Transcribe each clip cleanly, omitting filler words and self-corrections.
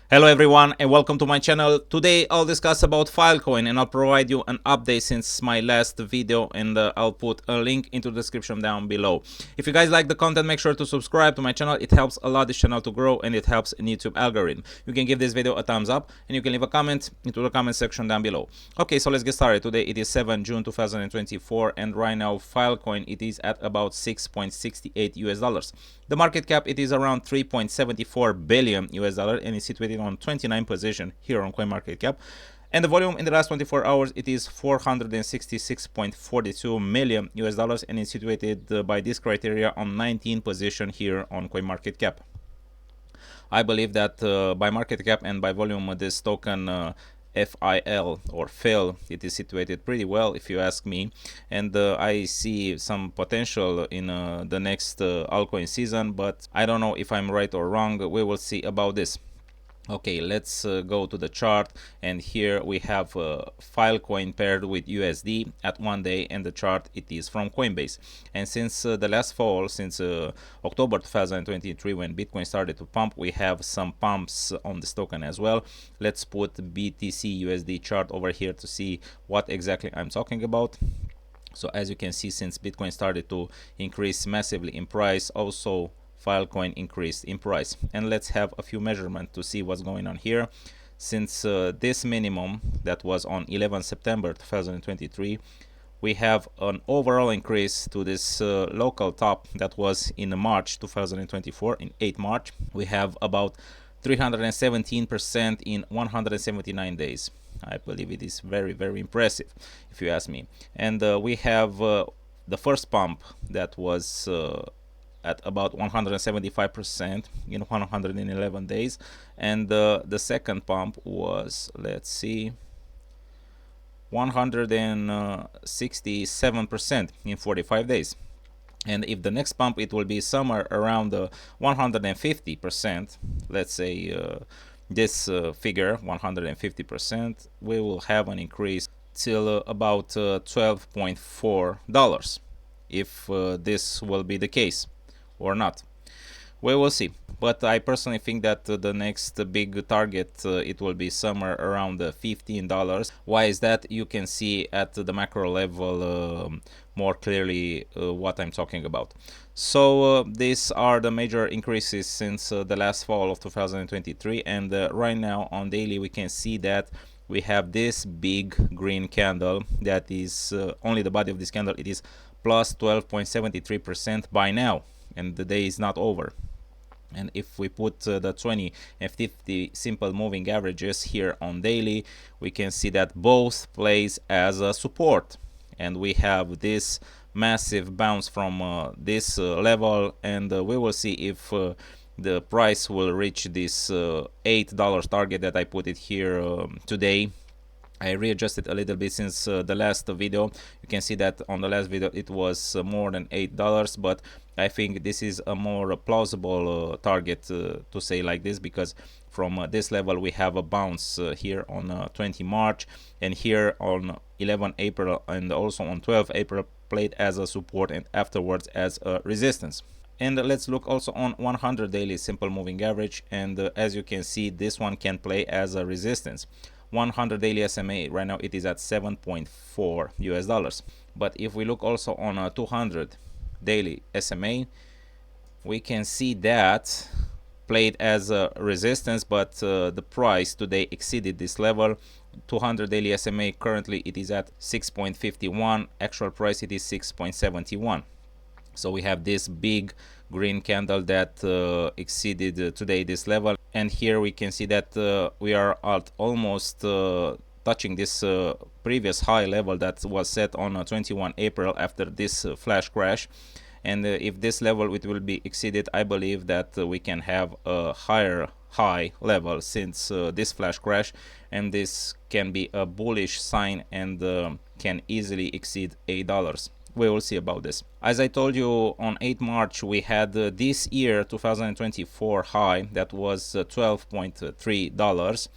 Hello everyone and welcome to my channel. Today I'll discuss about Filecoin and I'll provide you an update since my last video, and I'll put a link into the description down below. If you guys like the content, make sure to subscribe to my channel. It helps a lot this channel to grow and it helps in YouTube algorithm. You can give this video a thumbs up and you can leave a comment into the comment section down below. Okay, so let's get started. Today it is 7 June 2024 and right now Filecoin it is at about 6.68 US dollars. The market cap it is around 3.74 billion US dollar and is situated on 29th position here on CoinMarketCap. And the volume in the last 24 hours it is 466.42 million US dollars and is situated by this criteria on 19th position here on CoinMarketCap. I believe that by market cap and by volume this token FIL or FIL it is situated pretty well if you ask me, and I see some potential in the next altcoin season, but I don't know if I'm right or wrong. We will see about this. Okay, let's go to the chart, and here we have Filecoin paired with USD at 1 day, and the chart it is from Coinbase. And since the last fall, since October 2023, when Bitcoin started to pump, we have some pumps on this token as well. Let's put BTC USD chart over here to see what exactly I'm talking about. So as you can see, since Bitcoin started to increase massively in price, also Filecoin increased in price. And let's have a few measurements to see what's going on here. Since this minimum that was on 11 September 2023, we have an overall increase to this local top that was in March 2024, in 8 March. We have about 317% in 179 days. I believe it is very, very impressive if you ask me. And we have the first pump that was at about 175% in 111 days, and the second pump was, let's see, 167% in 45 days. And if the next pump it will be somewhere around 150%, let's say this figure 150%, we will have an increase till about $12.4 if this will be the case or not. We will see, but I personally think that the next big target it will be somewhere around $15. Why is that? You can see at the macro level more clearly what I'm talking about. So these are the major increases since the last fall of 2023, and right now on daily we can see that we have this big green candle that is only the body of this candle, it is plus 12.73% by now, and the day is not over. And if we put the 20 and 50 simple moving averages here on daily, we can see that both plays as a support, and we have this massive bounce from this level, and we will see if the price will reach this $8 target that I put it here today. I readjusted a little bit since the last video. You can see that on the last video it was more than $8, but I think this is a more plausible target to say like this, because from this level we have a bounce here on 20 March, and here on 11 April and also on 12 April played as a support and afterwards as a resistance. And let's look also on 100 daily simple moving average, and as you can see, this one can play as a resistance. 100 daily SMA right now it is at 7.4 US dollars. But if we look also on a 200 daily SMA, we can see that played as a resistance, but the price today exceeded this level. 200 daily SMA currently it is at 6.51, actual price it is 6.71. So we have this big green candle that exceeded today this level, and here we can see that we are at almost touching this previous high level that was set on 21 April after this flash crash. And if this level it will be exceeded, I believe that we can have a higher high level since this flash crash, and this can be a bullish sign and can easily exceed $8. We will see about this. As I told you, on 8 March we had this year 2024 high that was $12.3.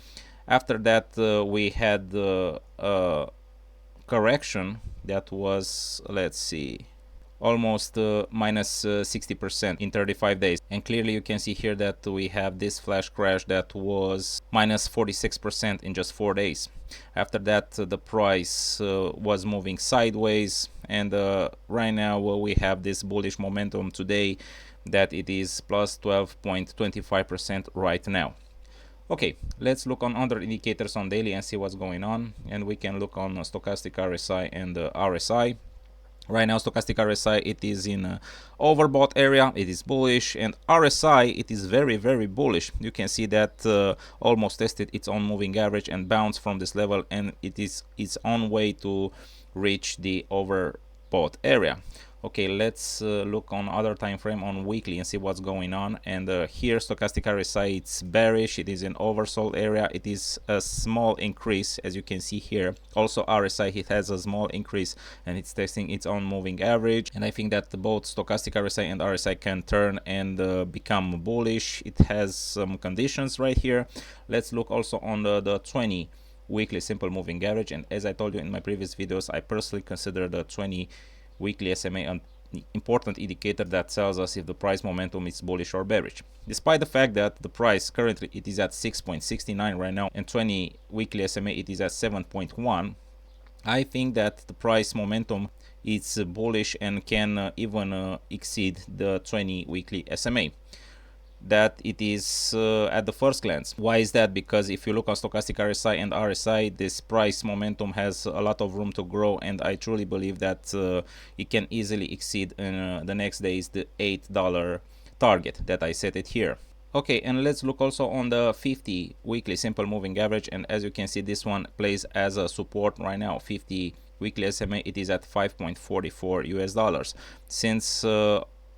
After that we had a correction that was, let's see, almost minus 60% in 35 days. And clearly you can see here that we have this flash crash that was minus 46% in just 4 days. After that the price was moving sideways, and right now we have this bullish momentum today that it is plus 12.25% right now. Okay, let's look on other indicators on daily and see what's going on, and we can look on stochastic RSI and RSI. Right now stochastic RSI, it is in overbought area, it is bullish, and RSI, it is very bullish. You can see that almost tested its own moving average and bounced from this level, and it is its on way to reach the overbought area. Okay, let's look on other time frame on weekly and see what's going on. And here stochastic RSI, it's bearish, it is in oversold area, it is a small increase as you can see here. Also RSI, it has a small increase and it's testing its own moving average, and I think that both stochastic RSI and RSI can turn and become bullish. It has some conditions right here. Let's look also on the 20 weekly simple moving average, and as I told you in my previous videos, I personally consider the 20 weekly SMA an important indicator that tells us if the price momentum is bullish or bearish. Despite the fact that the price currently it is at 6.69 right now, and 20 weekly SMA it is at 7.1, I think that the price momentum is bullish and can even exceed the 20 weekly SMA. That it is at the first glance. Why is that? Because if you look on stochastic RSI and RSI, this price momentum has a lot of room to grow, and I truly believe that it can easily exceed in the next days the $8 target that I set it here. Okay, and let's look also on the 50 weekly simple moving average, and as you can see, this one plays as a support right now. 50 weekly SMA, it is at 5.44 US dollars. Since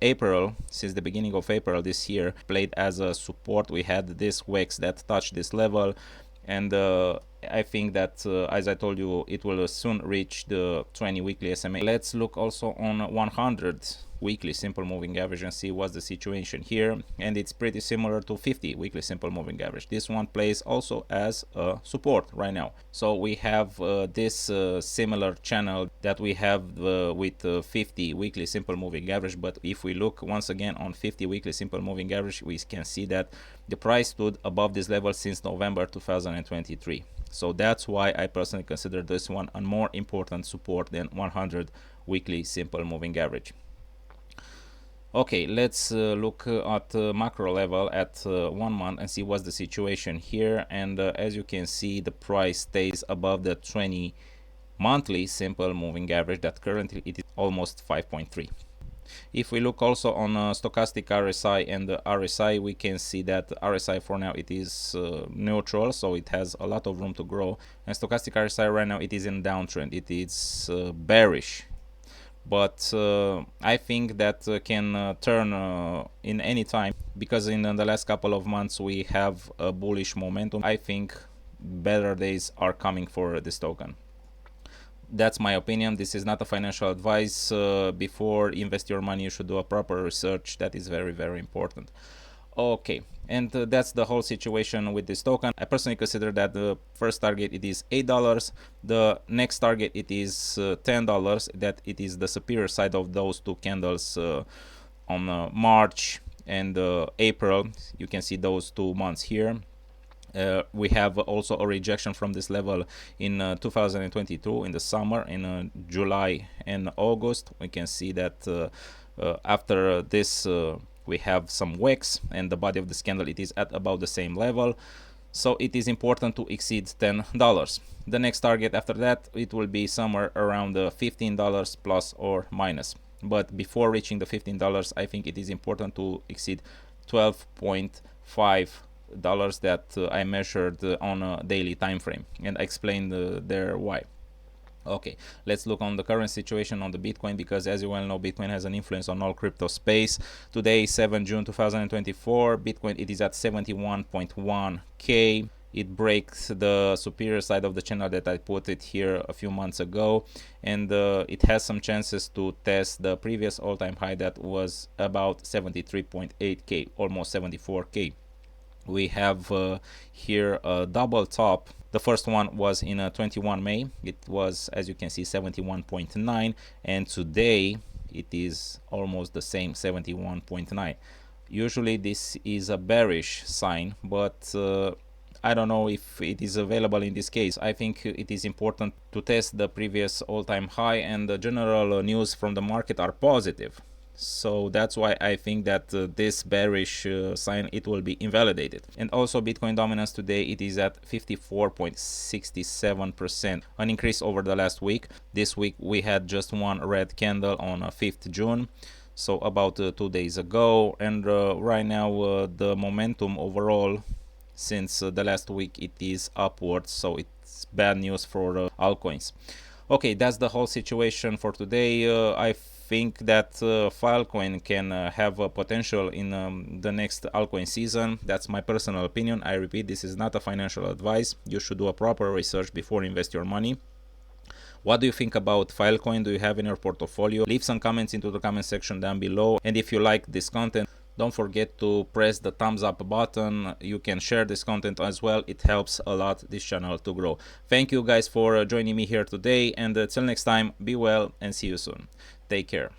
April, since the beginning of April this year, played as a support. We had this wicks that touched this level, and I think that as I told you, it will soon reach the 20 weekly SMA. Let's look also on 100 weekly simple moving average and see what's the situation here, and it's pretty similar to 50 weekly simple moving average. This one plays also as a support right now. So we have this similar channel that we have with 50 weekly simple moving average, but if we look once again on 50 weekly simple moving average, we can see that the price stood above this level since November 2023. So that's why I personally consider this one a more important support than 100 weekly simple moving average. Okay, let's look at macro level at 1 month and see what's the situation here. And as you can see, the price stays above the 20 monthly simple moving average that currently it is almost 5.3. If we look also on stochastic RSI and the RSI, we can see that RSI for now it is neutral, so it has a lot of room to grow. And stochastic RSI right now it is in downtrend, it is bearish. But I think that can turn in any time, because in the last couple of months we have a bullish momentum. I think better days are coming for this token. That's my opinion. This is not a financial advice. Before invest your money, you should do a proper research. That is very important. Okay, and that's the whole situation with this token. I personally consider that the first target it is $8, the next target it is $10, that it is the superior side of those two candles on March and April. You can see those 2 months here. We have also a rejection from this level in 2022 in the summer, in July and August. We can see that after this we have some wicks, and the body of this candle it is at about the same level, so it is important to exceed $10. The next target after that it will be somewhere around $15 plus or minus, but before reaching the $15 I think it is important to exceed $12.5 that I measured on a daily time frame, and I explained there why. Okay, let's look on the current situation on the Bitcoin, because as you well know, Bitcoin has an influence on all crypto space. Today, 7 June 2024, Bitcoin it is at 71.1k. It breaks the superior side of the channel that I put it here a few months ago, and it has some chances to test the previous all-time high that was about 73.8k, almost 74k. We have here a double top. The first one was in 21 May. It was, as you can see, 71.9, and today it is almost the same, 71.9. Usually this is a bearish sign, but I don't know if it is available in this case. I think it is important to test the previous all-time high, and the general news from the market are positive. So that's why I think that this bearish sign, it will be invalidated. And also Bitcoin dominance today, it is at 54.67%, an increase over the last week. This week we had just one red candle on 5th June, so about 2 days ago, and right now the momentum overall since the last week, it is upwards, so it's bad news for altcoins. Okay, that's the whole situation for today. I think that Filecoin can have a potential in the next altcoin season. That's my personal opinion. I repeat, this is not a financial advice. You should do a proper research before invest your money. What do you think about Filecoin? Do you have in your portfolio? Leave some comments into the comment section down below. And if you like this content, don't forget to press the thumbs up button. You can share this content as well. It helps a lot this channel to grow. Thank you guys for joining me here today. And till next time, be well and see you soon. Take care.